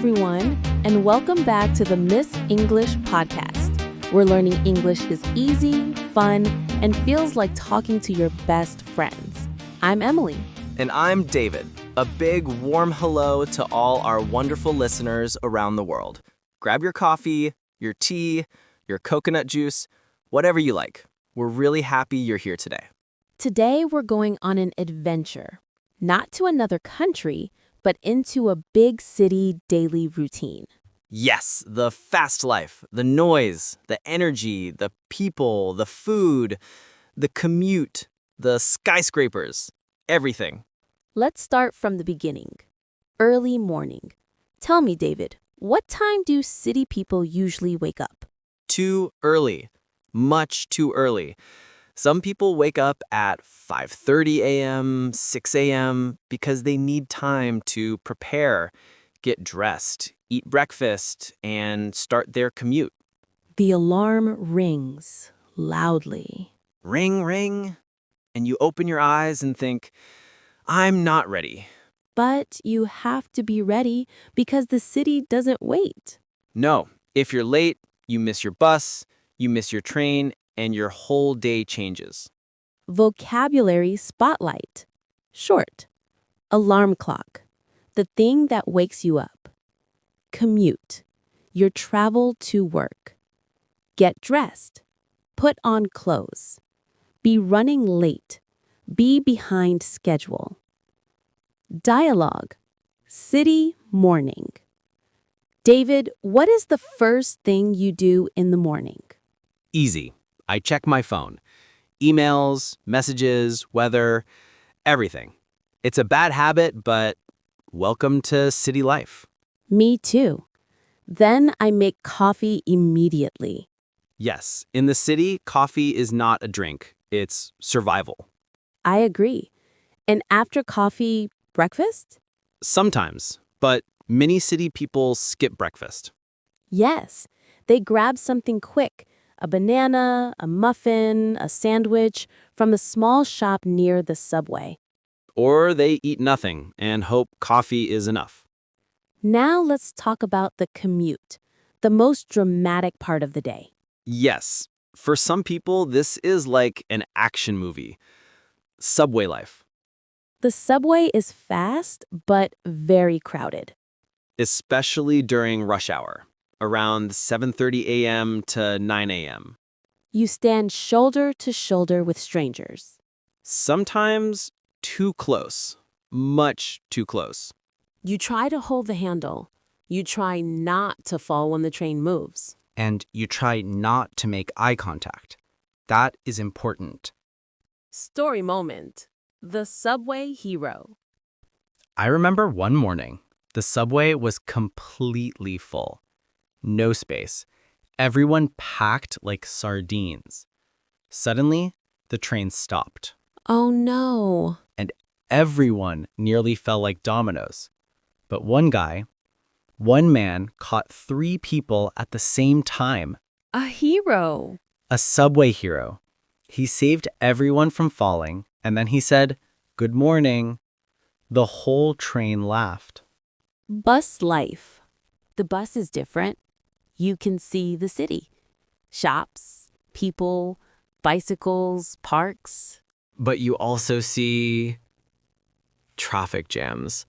everyone, and welcome back to the Miss English podcast, where learning English is easy, fun, and feels like talking to your best friends. I'm Emily. And I'm David. A big, warm hello to all our wonderful listeners around the world. Grab your coffee, your tea, your coconut juice, whatever you like. We're really happy you're here today. Today, we're going on an adventure, not to another country, but into a big city daily routine. Yes, the fast life, the noise, the energy, the people, the food, the commute, the skyscrapers, everything. Let's start from the beginning. Early morning. Tell me, David, what time do city people usually wake up? Too early. Much too early. Some people wake up at 5:30 a.m., 6 a.m. because they need time to prepare, get dressed, eat breakfast, and start their commute. The alarm rings loudly. Ring, ring, and you open your eyes and think, I'm not ready. But you have to be ready because the city doesn't wait. No, if you're late, you miss your bus, you miss your train, and your whole day changes. Vocabulary spotlight. Short. Alarm clock. The thing that wakes you up. Commute. Your travel to work. Get dressed. Put on clothes. Be running late. Be behind schedule. Dialogue. City morning. David, what is the first thing you do in the morning? Easy. I check my phone. Emails, messages, weather, everything. It's a bad habit, but welcome to city life. Me too. Then I make coffee immediately. Yes, in the city, coffee is not a drink. It's survival. I agree. And after coffee, breakfast? Sometimes, but many city people skip breakfast. Yes. They grab something quick, a banana, a muffin, a sandwich from a small shop near the subway. Or they eat nothing and hope coffee is enough. Now let's talk about the commute, the most dramatic part of the day. Yes, for some people, this is like an action movie. Subway life. The subway is fast, but very crowded. Especially during rush hour, around 7:30 a.m. to 9 a.m. You stand shoulder to shoulder with strangers. Sometimes too close, much too close. You try to hold the handle. You try not to fall when the train moves. And you try not to make eye contact. That is important. Story moment. The subway hero. I remember one morning, the subway was completely full. No space. Everyone packed like sardines. Suddenly, the train stopped. Oh no. And everyone nearly fell like dominoes. But one man caught 3 people at the same time. A hero. A subway hero. He saved everyone from falling, and then he said, "Good morning." The whole train laughed. Bus life. The bus is different. You can see the city. Shops, people, bicycles, parks. But you also see traffic jams.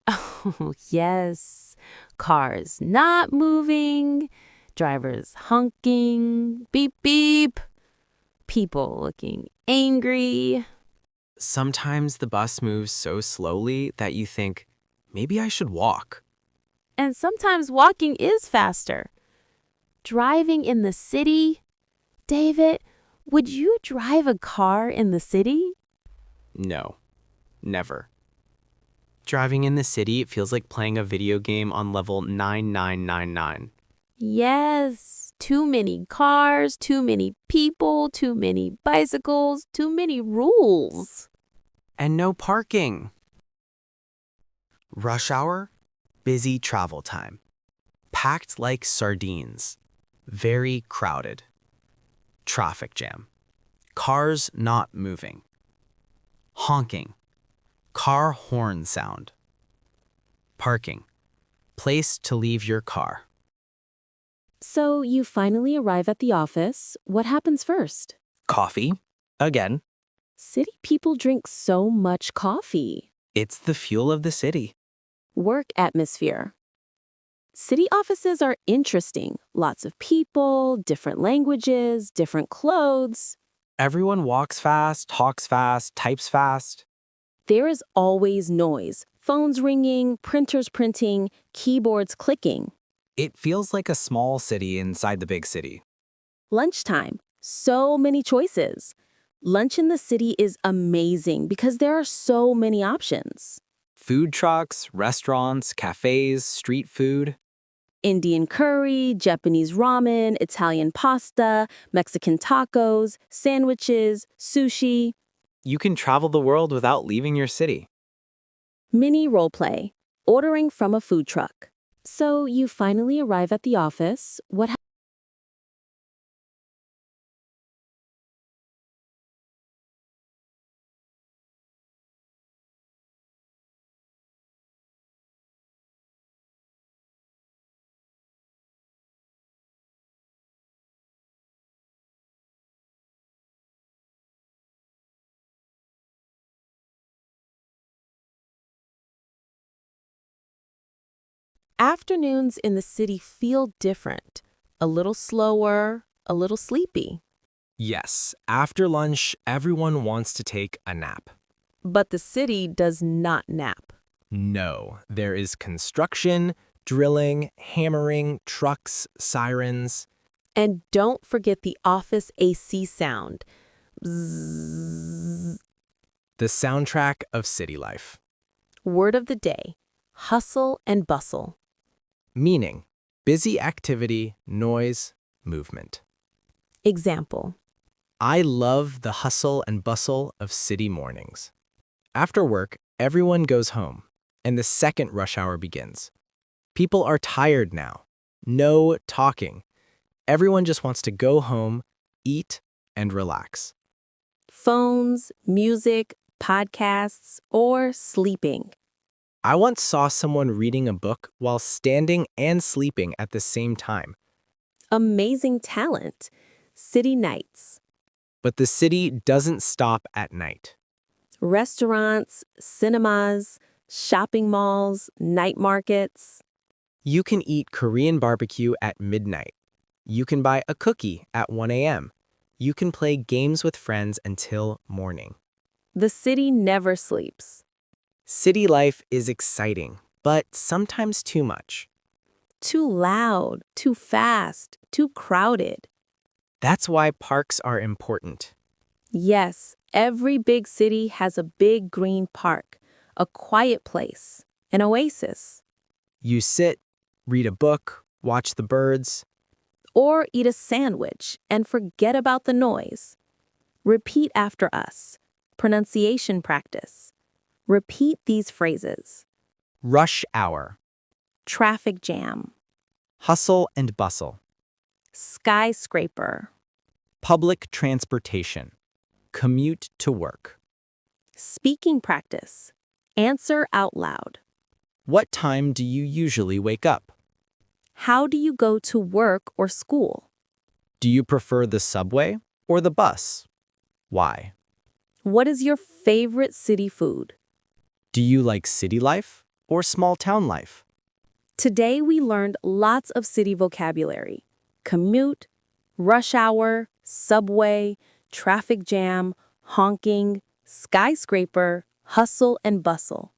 Oh, yes. Cars not moving, drivers honking, beep, beep. People looking angry. Sometimes the bus moves so slowly that you think, maybe I should walk. And sometimes walking is faster. Driving in the city? David, would you drive a car in the city? No, never. Driving in the city feels like playing a video game on level 9999. Yes, too many cars, too many people, too many bicycles, too many rules. And no parking. Rush hour, busy travel time. Packed like sardines. Very crowded. Traffic jam. Cars not moving. Honking. Car horn sound. Parking. place to leave your car. So you finally arrive at the office. What happens first? Coffee. Again, City people drink so much coffee. it's the fuel of the city. Work atmosphere. City offices are interesting. Lots of people, different languages, different clothes. Everyone walks fast, talks fast, types fast. There is always noise. Phones ringing, printers printing, keyboards clicking. It feels like a small city inside the big city. Lunchtime. So many choices. Lunch in the city is amazing because there are so many options. Food trucks, restaurants, cafes, street food. Indian curry, Japanese ramen, Italian pasta, Mexican tacos, sandwiches, sushi. You can travel the world without leaving your city. Mini role play. Ordering from a food truck. So you finally arrive at the office. What Afternoons in the city feel different. A little slower, a little sleepy. Yes, after lunch, everyone wants to take a nap. But the city does not nap. No, there is construction, drilling, hammering, trucks, sirens. And don't forget the office AC sound. Bzzz. The soundtrack of city life. Word of the day. Hustle and bustle. Meaning, busy activity, noise, movement. Example. I love the hustle and bustle of city mornings. After work, everyone goes home, and the second rush hour begins. People are tired now. No talking. Everyone just wants to go home, eat, and relax. Phones, music, podcasts, or sleeping. I once saw someone reading a book while standing and sleeping at the same time. Amazing talent. City nights. But the city doesn't stop at night. Restaurants, cinemas, shopping malls, night markets. You can eat Korean barbecue at midnight. You can buy a cookie at 1 a.m. You can play games with friends until morning. The city never sleeps. City life is exciting, but sometimes too much. Too loud, too fast, too crowded. That's why parks are important. Yes, every big city has a big green park, a quiet place, an oasis. You sit, read a book, watch the birds. Or eat a sandwich and forget about the noise. Repeat after us. Pronunciation practice. Repeat these phrases. Rush hour, Traffic jam. hustle and bustle, Skyscraper. public transportation, commute to work. Speaking practice. Answer out loud. What time do you usually wake up? How do you go to work or school? Do you prefer the subway or the bus? Why? What is your favorite city food? Do you like city life or small town life? Today we learned lots of city vocabulary. Commute, rush hour, subway, traffic jam, honking, skyscraper, hustle and bustle.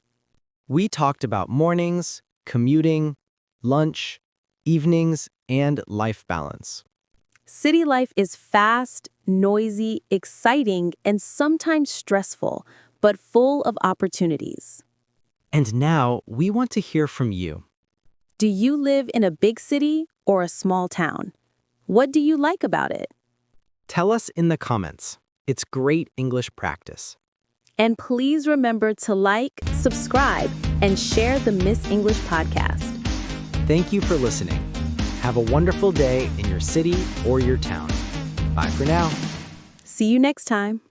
We talked about mornings, commuting, lunch, evenings, and life balance. City life is fast, noisy, exciting, and sometimes stressful, but full of opportunities. And now we want to hear from you. Do you live in a big city or a small town? What do you like about it? Tell us in the comments. It's great English practice. And please remember to like, subscribe, and share the Miss English podcast. Thank you for listening. Have a wonderful day in your city or your town. Bye for now. See you next time.